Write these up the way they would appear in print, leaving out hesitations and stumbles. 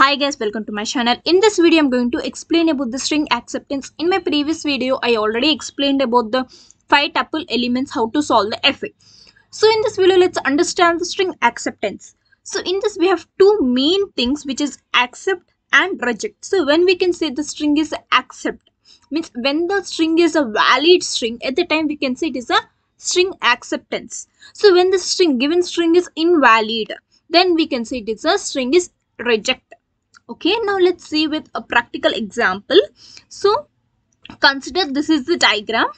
Hi guys, welcome to my channel. In this video, I'm going to explain about the string acceptance. In my previous video, I already explained about the 5 tuple elements, how to solve the FA. So in this video, let's understand the string acceptance. So in this, we have two main things, which is accept and reject. So when we can say the string is accept, means when the string is a valid string, at the time we can say it is a string acceptance. So when the given string is invalid, then we can say it is a string is reject. Okay, now let's see with a practical example. So consider this is the diagram.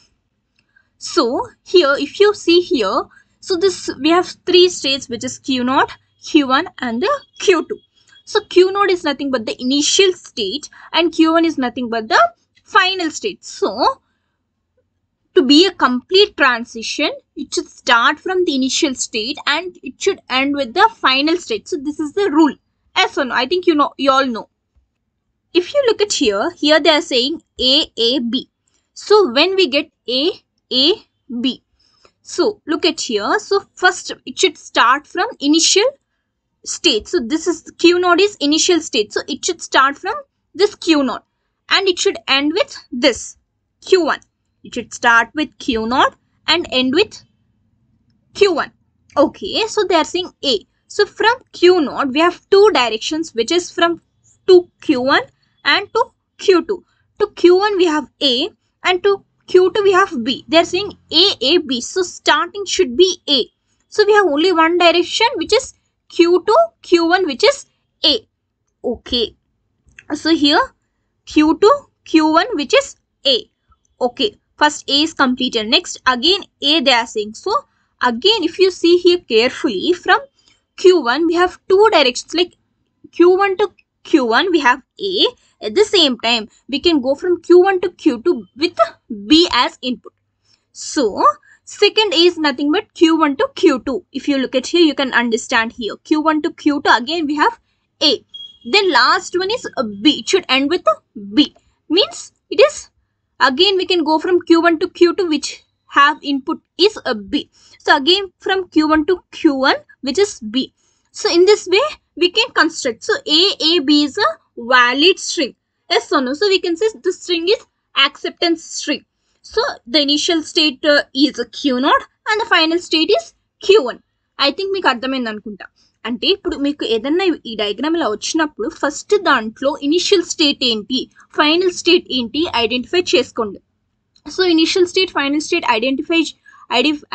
So here, if you see here, so this we have three states, which is Q0, Q1 and the Q2. So Q0 is nothing but the initial state and Q1 is nothing but the final state. So to be a complete transition, it should start from the initial state and it should end with the final state. So this is the rule. Yes or no? I think you all know. If you look at here they are saying A, B. So when we get A, B. So look at here. So first it should start from initial state. So this is Q0 is initial state. So it should start from this Q0 and it should end with this Q1. It should start with Q0 and end with Q1. Okay, so they are saying A. So from Q0 we have two directions, which is from to Q1 and to Q2. To Q1 we have A and to Q2 we have B. They are saying A, B. So starting should be A. So we have only one direction, which is Q2, Q1, which is A. Okay. So here Q2, Q1, which is A. Okay. First A is completed. Next again A they are saying. So again, if you see here carefully, from Q1 we have two directions, like Q1 to Q1 we have A. At the same time we can go from Q1 to Q2 with B as input. So second A is nothing but Q1 to Q2. If you look at here, you can understand here Q1 to Q2, again we have A. Then last one is a B. It should end with a B. Means it is again we can go from Q1 to Q2, which have input is a B. So again from Q1 to Q1, which is B. So in this way we can construct. So A, B is a valid string. Yes or no? So we can say the string is acceptance string. So the initial state is Q0 and the final state is Q1. I think మీకు అర్థమైంది అనుకుంటా. అంటే ఇప్పుడు మీకు ఏదన్నా ఈ diagram ఇలా వచ్చినప్పుడు ఫస్ట్ దాంట్లో ఇనిషియల్ స్టేట్ ఏంటి, ఫైనల్ స్టేట్ ఏంటి ఐడెంటిఫై చేసుకోండి. So initial state, final state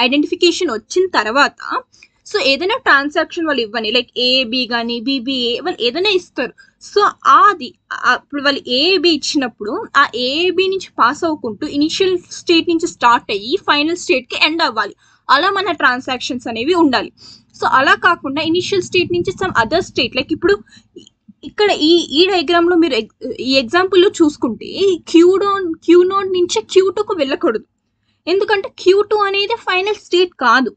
identification వచ్చిన తర్వాత సో ఏదైనా ట్రాన్సాక్షన్ వాళ్ళు ఇవ్వని, లైక్ ఏబి కానీ బీబీఏ వాళ్ళు ఏదైనా ఇస్తారు. సో అది ఇప్పుడు వాళ్ళు ఏబి ఇచ్చినప్పుడు ఆ ఏబి నుంచి పాస్ అవ్వకుంటూ ఇనిషియల్ స్టేట్ నుంచి స్టార్ట్ అయ్యి ఫైనల్ స్టేట్కి ఎండ్ అవ్వాలి. అలా మన ట్రాన్సాక్షన్స్ అనేవి ఉండాలి. సో అలా కాకుండా ఇనిషియల్ స్టేట్ నుంచి సమ్ అదర్ స్టేట్, లైక్ ఇప్పుడు ఇక్కడ ఈ డయాగ్రామ్ లో మీరు ఈ ఎగ్జాంపుల్లో చూసుకుంటే Q0 నుంచి Q2కు వెళ్ళకూడదు, ఎందుకంటే Q2 అనేది ఫైనల్ స్టేట్ కాదు.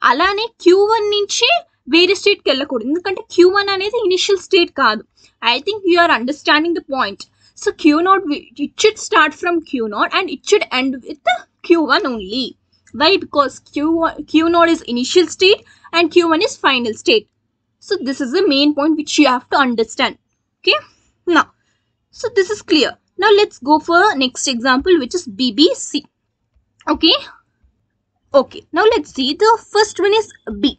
అలానే Q1 నుంచి వేరే స్టేట్కి వెళ్ళకూడదు, ఎందుకంటే Q1 అనేది ఇనిషియల్ స్టేట్ కాదు. I think you are understanding the point. So Q0 it should start from Q0 and it should end with the Q1 only. Why? Because Q0 is initial state and Q1 is final state. So this is the main point which you have to understand. Okay, now so this is clear. Now let's go for next example, which is BBC. Okay, now let's see. The first one is B.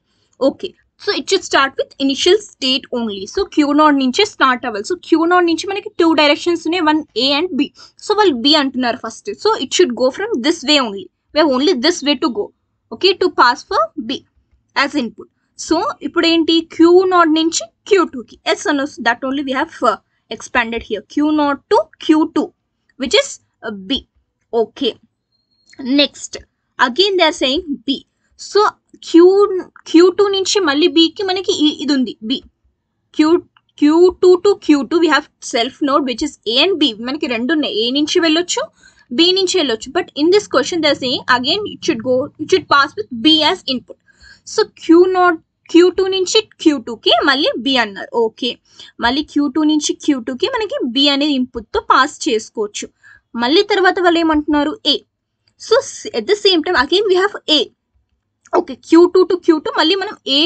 Okay, so it should start with initial state only. So Q0 నుంచి start అవ్వాలి. So Q0 నుంచి మనకి two directions ఉన్నాయి, one A and B. So వాళ్ళు B అంటున్నారు first. So it should go from this way only. We have only this way to go, okay, to pass for B as input. So ఇప్పుడు ఏంటి Q0 నుంచి Q2కి. Yes or no? That only we have expanded here. Q0 to Q2, which is B. Okay, next again they are saying B. So Q2 నుంచి మళ్ళీ Bకి మనకి ఇది ఉంది B. Q2 to Q2 we have self node, which is A and B. మనకి రెండు ఉన్నాయి, A నుంచి వెళ్ళొచ్చు, B నుంచి వెళ్ళొచ్చు. But in this question they are saying again it should pass with B as input. So Q2 నుంచి Q2కి మళ్ళీ B అన్నారు. ఓకే, మళ్ళీ Q2 నుంచి Q2కి మనకి B అనేది ఇన్పుట్తో పాస్ చేసుకోవచ్చు. మళ్ళీ తర్వాత వాళ్ళు ఏమంటున్నారు A. So at the same time again we have A. Okay, Q2 to Q2 మళ్ళీ మనం A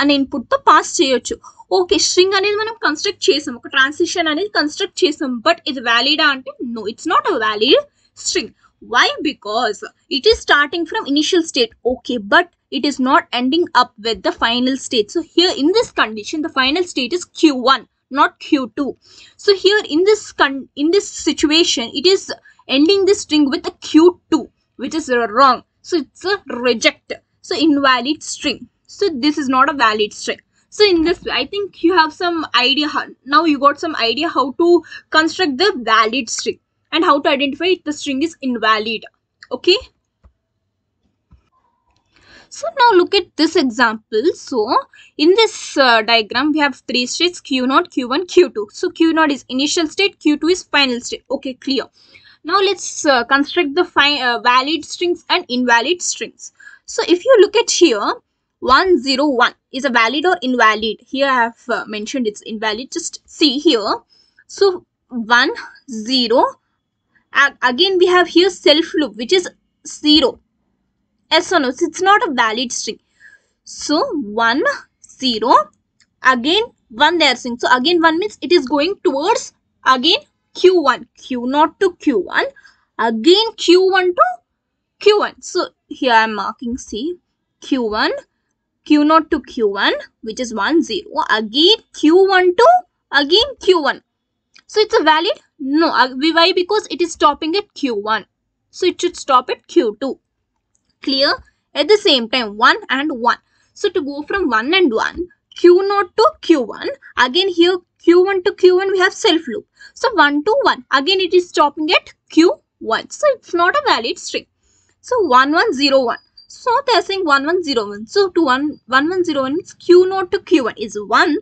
అనే ఇన్పుట్తో పాస్ చేయొచ్చు. ఓకే స్ట్రింగ్ అనేది మనం కన్స్ట్రక్ట్ చేసాం, ఒక ట్రాన్సిషన్ అనేది కన్స్ట్రక్ట్ చేసాం, బట్ ఇది వ్యాలిడా అంటే no, it's not a valid string. Why? Because it is starting from initial state, okay, but it is not ending up with the final state. So here in this condition the final state is q1, not q2. So here in this situation it is ending the string with a q2, which is wrong. So it's a reject, so invalid string. So this is not a valid string. So in this way, I think you have some idea now you got some idea how to construct the valid string and how to identify if the string is invalid. Okay, so now look at this example. So in this diagram we have three states, q0, q1, q2. So q0 is initial state, q2 is final state. Okay, clear. Now let's construct the valid strings and invalid strings. So if you look at here, 101 is a valid or invalid. Here I have mentioned it's invalid. Just see here. So 10, again we have here self loop which is 0. Yes or no? So it's not a valid string. So 1 0, again 1 they are saying. So again 1 means it is going towards again q1, q0 to q1, again q1 to q1. So here I am marking, see, q1, q0 to q1, which is 1 0, again q1 to again q1. So it's a valid? No. Why? Because it is stopping at q1. So it should stop at q2. Clear? At the same time 1 and 1. So to go from 1 and 1, q0 to q1, again here q1 to q1 we have self loop. So 1 to 1, again it is stopping at q1. So it's not a valid string. So 1101. So they are saying 1101. So to 1101 means q0 to q1 is 1.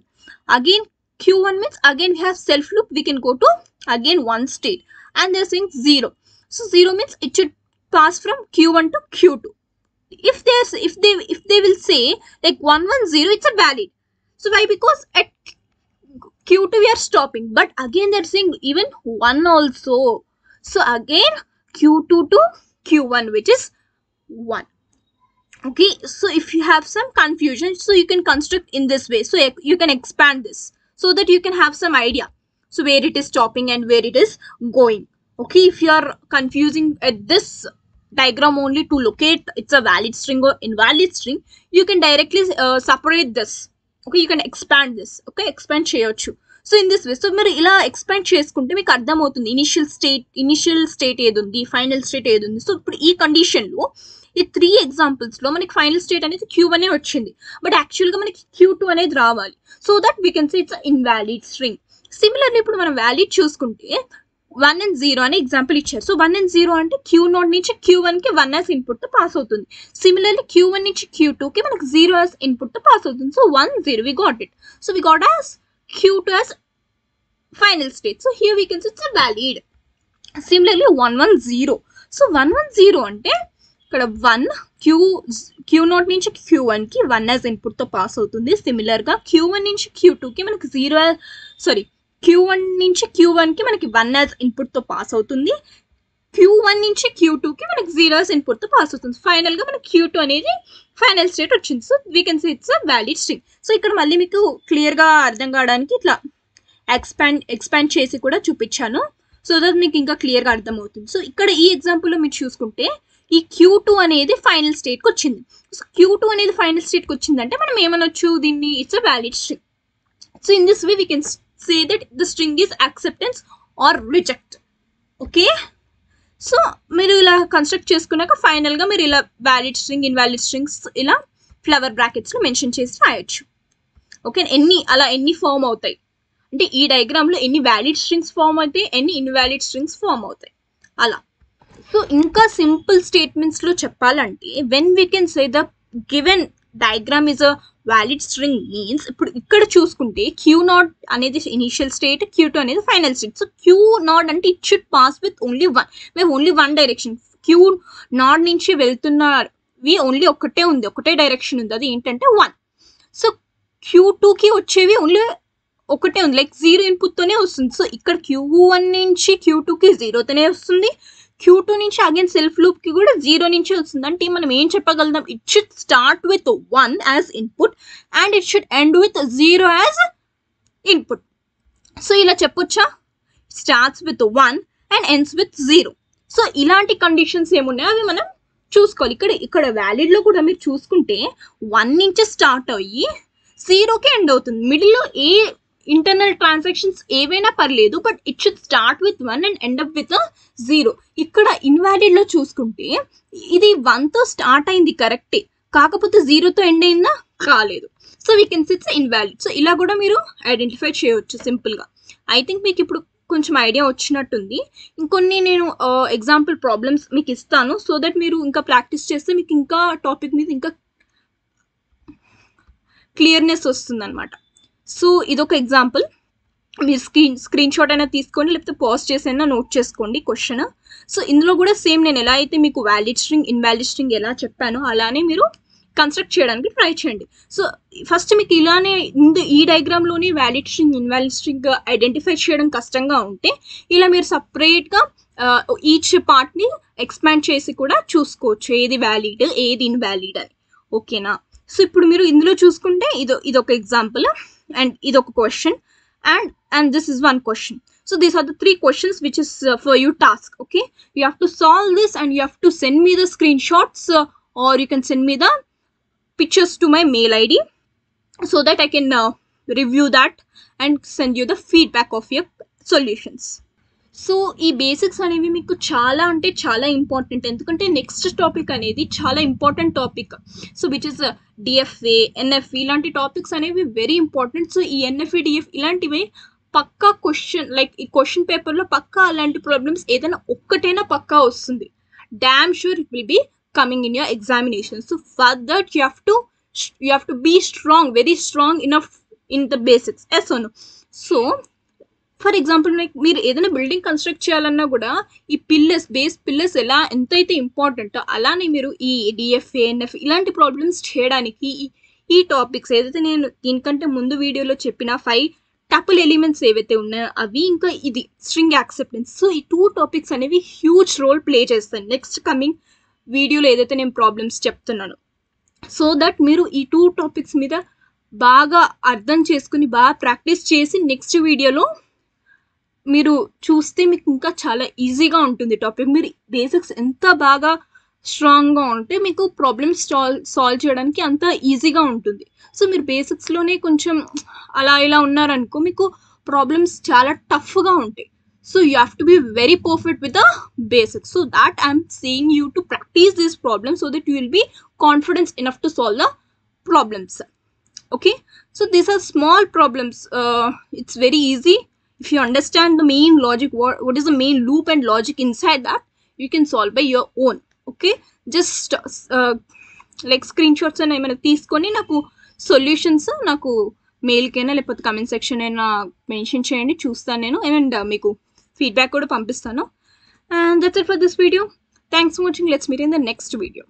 Again q1 means again we have self loop, we can go to again one state, and they are saying 0. So 0 means it should pass from q1 to q2. If they will say like 110, it's a valid. So why? Because at q2 we are stopping, but again they're saying even 1 also. So again q2 to q1, which is 1. Okay, so if you have some confusion, so you can construct in this way. So you can expand this so that you can have some idea, so where it is stopping and where it is going. Okay, if you are confusing at this diagram only to locate it's a valid string or invalid string, you can directly separate this. Okay, you can expand this. Okay, expand cheyochu. So in this way, so మీరు ఇలా expand చేసుకుంటే మీకు అర్థమవుతుంది initial state ఏది ఉంది, final state ఏది ఉంది. So ఇప్పుడు ఈ కండిషన్ లో ఈ 3 ఎగ్జాంపుల్స్ లో మనకి ఫైనల్ స్టేట్ అనేది q1 వచ్చింది, బట్ యాక్చువల్ గా మనకి q2 అనేది రావాలి. So that we can say it's invalid string. Similarly ఇప్పుడు మనం వాల్యూడ్ చూసుకుంటే 1 and 0 అనే ఎగ్జాంపుల్ ఇచ్చారు. సో 1 and 0 అంటే q0 నుంచి q1 కి 1 as ఇన్పుట్ తో పాస్ అవుతుంది. సిమిలర్లీ q1 నుంచి q2 కి మనకి 0 as ఇన్పుట్ తో పాస్ అవుతుంది. So 1 0 we got it. So we got as q2 as final state. So here we can say it's a valid. Similarly 110. So 110 అంటే ఇక్కడ 1 q0 నుంచి q1 కి 1 as ఇన్పుట్ తో పాస్ అవుతుంది. సిమిలర్ గా q1 నుంచి q2 కి మనకి q1 నుంచి q1 కి మనకి 1 as ఇన్పుట్ తో పాస్ అవుతుంది. q1 నుంచి q2 కి మనకి 0 as ఇన్పుట్ తో పాస్ అవుతుంది. ఫైనల్ గా మనకి q2 అనేది ఫైనల్ స్టేట్ వచ్చింది. So we can say it's a valid string. So ఇక్కడ మళ్ళీ మీకు క్లియర్ గా అర్థం కావడానికి ఇట్లా ఎక్స్పాండ్ చేసి కూడా చూపించాను, సో దట్ మీకు ఇంకా క్లియర్ గా అర్థమవుతుంది. సో ఇక్కడ ఈ ఎగ్జాంపుల్ లో మీరు చూసుకుంటే ఈ q2 అనేది ఫైనల్ స్టేట్ కి వచ్చింది. సో q2 అనేది ఫైనల్ స్టేట్ కి వచ్చిందంటే మనం ఏమనొచ్చు, దీన్ని it's a valid string. So in this way we can say that the string is acceptance or reject. Okay, so మీరు ఇలా కన్స్ట్రక్ట్ చేసుకున్నాక ఫైనల్ గా మీరు ఇలా వ్యాలిడ్ స్ట్రింగ్ ఇన్వాలిడ్ స్ట్రింగ్స్ ఇలా ఫ్లవర్ బ్రాకెట్స్ లో మెన్షన్ చేసి రాయొచ్చు. ఓకే, ఎన్ని ఫామ్ అవుతాయి అంటే ఈ డయాగ్రామ్ లో ఎన్ని వ్యాలిడ్ స్ట్రింగ్స్ ఫామ్ అవుతాయి, ఎన్ని ఇన్వాలిడ్ స్ట్రింగ్స్ ఫామ్ అవుతాయి అలా. సో ఇంకా సింపుల్ స్టేట్మెంట్స్ లో చెప్పాలంటే when we can say the given diagram is a valid string means, ఇప్పుడు ఇక్కడ చూసుకుంటే q0 అనేది ఇనిషియల్ స్టేట్, q2 అనేది ఫైనల్ స్టేట్. సో q0 అంటే it should pass with only 1. మేము ఓన్లీ 1 డైరెక్షన్ q0 నుంచి వెళ్తున్నవి ఓన్లీ ఒకటే డైరెక్షన్ ఉంది, అది ఏంటంటే 1. సో q2 కి వచ్చేవి ఓన్లీ ఒకటే ఉంది, లైక్ 0 ఇన్పుట్ తోనే వస్తుంది. సో ఇక్కడ q1 నుంచి q2 కి 0 తోనే వస్తుంది, q2 నుంచి అగైన్ సెల్ఫ్ లూప్ కి కూడా 0 నుంచి వస్తుంది. అంటే మనం ఏం చెప్పగలుగుతాం, it should start with 1 as input and it should end with 0 as input. So ఇలా చెప్పొచ్చా? Starts with 1 and ends with 0. So ఇలాంటి కండిషన్స్ ఏమున్నాయో అవి మనం చూసుకోవాలి. ఇక్కడ వ్యాలిడ్లో కూడా మీరు చూసుకుంటే 1 నుంచి స్టార్ట్ అయ్యి 0కి ఎండ్ అవుతుంది. మిడిల్లో ఏ ఇంటర్నల్ ట్రాన్సాక్షన్స్ ఏవైనా పర్లేదు, but it should start with 1 and end up with 0. ఇక్కడ ఇన్వాలిడ్లో చూసుకుంటే ఇది 1తో స్టార్ట్ అయింది కరెక్టే, కాకపోతే 0తో ఎండ్ అయిందా? కాలేదు. So we can see it's invalid. So ఇలా కూడా మీరు ఐడెంటిఫై చేయవచ్చు సింపుల్గా. ఐ థింక్ మీకు ఇప్పుడు కొంచెం ఐడియా వచ్చినట్టుంది. ఇంకొన్ని నేను ఎగ్జాంపుల్ ప్రాబ్లమ్స్ మీకు ఇస్తాను, సో దట్ మీరు ఇంకా ప్రాక్టీస్ చేస్తే మీకు ఇంకా టాపిక్ మీద ఇంకా క్లియర్నెస్ వస్తుంది అనమాట. సో ఇదొక ఎగ్జాంపుల్. మీరు స్క్రీన్ షాట్ అయినా తీసుకోండి, లేకపోతే పాజ్ చేసి అయినా నోట్ చేసుకోండి క్వశ్చన్. సో ఇందులో కూడా సేమ్ నేను ఎలా అయితే మీకు వ్యాలిడ్ స్ట్రింగ్ ఇన్వాలిడ్ స్ట్రింగ్ ఎలా చెప్పానో అలానే మీరు కన్స్ట్రక్ట్ చేయడానికి ట్రై చేయండి. సో ఫస్ట్ మీకు ఇలానే ఈ డయాగ్రామ్లోని valid string invalid string identify చేయడం కష్టంగా ఉంటే ఇలా మీరు సపరేట్గా ఈచ్ పార్ట్ని ఎక్స్పాండ్ చేసి కూడా చూసుకోవచ్చు, ఏది వ్యాలిడ్ ఏది ఇన్వాలిడ్ అని. ఓకేనా? సో ఇప్పుడు మీరు ఇందులో చూసుకుంటే ఇదొక ఎగ్జాంపుల్ అండ్ ఇదొక question and this is one question. So these are the 3 questions which is for you task. Okay, you have to solve this and you have to send me the screenshots or you can send me the pictures to my mail ID so that I can review that and send you the feedback of your solutions. So ఈ basics అనేవి మీకు చాలా అంటే చాలా important, ఎందుకంటే next topic అనేది చాలా important topic. So which is DFA, NFE ఇలాంటి టాపిక్స్ అనేవి వెరీ ఇంపార్టెంట్. సో ఈ ఎన్ఎఫ్ఏ డిఎఫ్ ఇలాంటివి పక్కా క్వశ్చన్, లైక్ ఈ క్వశ్చన్ పేపర్లో పక్కా అలాంటి ప్రాబ్లమ్స్ ఏదైనా ఒక్కటైనా పక్కా వస్తుంది. Damn sure it will be coming in your examination. So for that you have to be strong, very strong enough in the basics. Yes or no? So for example మీరు ఏదైనా building construct చేయాలన్నా కూడా ఈ base pillars ఎంతైతే ఇంపార్టెంటో అలానే మీరు ఈ డిఎఫ్ఏ, ఎన్ఎఫ్ ఇలాంటి ప్రాబ్లమ్స్ చేయడానికి ఈ టాపిక్స్ ఏదైతే నేను దీనికంటే ముందు వీడియోలో చెప్పిన 5 టపుల్ ఎలిమెంట్స్ ఏవైతే ఉన్నాయో అవి, ఇంకా ఇది స్ట్రింగ్ యాక్సెప్టెన్స్. సో ఈ 2 టాపిక్స్ అనేవి హ్యూజ్ రోల్ ప్లే చేస్తాయి నెక్స్ట్ కమింగ్ వీడియోలో ఏదైతే నేను ప్రాబ్లమ్స్ చెప్తున్నాను. సో దట్ మీరు ఈ 2 టాపిక్స్ మీద బాగా అర్థం చేసుకుని బాగా ప్రాక్టీస్ చేసి నెక్స్ట్ వీడియోలో మీరు చూస్తే మీకు ఇంకా చాలా ఈజీగా ఉంటుంది టాపిక్. మీరు బేసిక్స్ ఎంత బాగా స్ట్రాంగ్గా ఉంటే మీకు ప్రాబ్లమ్స్ సాల్వ్ చేయడానికి అంత ఈజీగా ఉంటుంది. సో మీరు బేసిక్స్లోనే కొంచెం అలా ఇలా ఉన్నారనుకో మీకు ప్రాబ్లమ్స్ చాలా టఫ్గా ఉంటాయి. So you have to be very perfect with the basics. So that I'm saying you to practice this problem so that you will be confidence enough to solve the problems. Okay, so these are small problems. It's very easy. If you understand the main logic, what is the main loop and logic inside that, you can solve by your own. Okay, just like screenshots and ఏమైనా తీసుకొని నాకు solutions నాకు మెయిల్కి అయినా లేకపోతే comment section అయినా mention చేయండి, చూస్తాను నేను, అండ్ మీకు ఫీడ్బ్యాక్ కూడా పంపిస్తాను. And that's it for this video. Thanks for watching. Let's meet in the next video.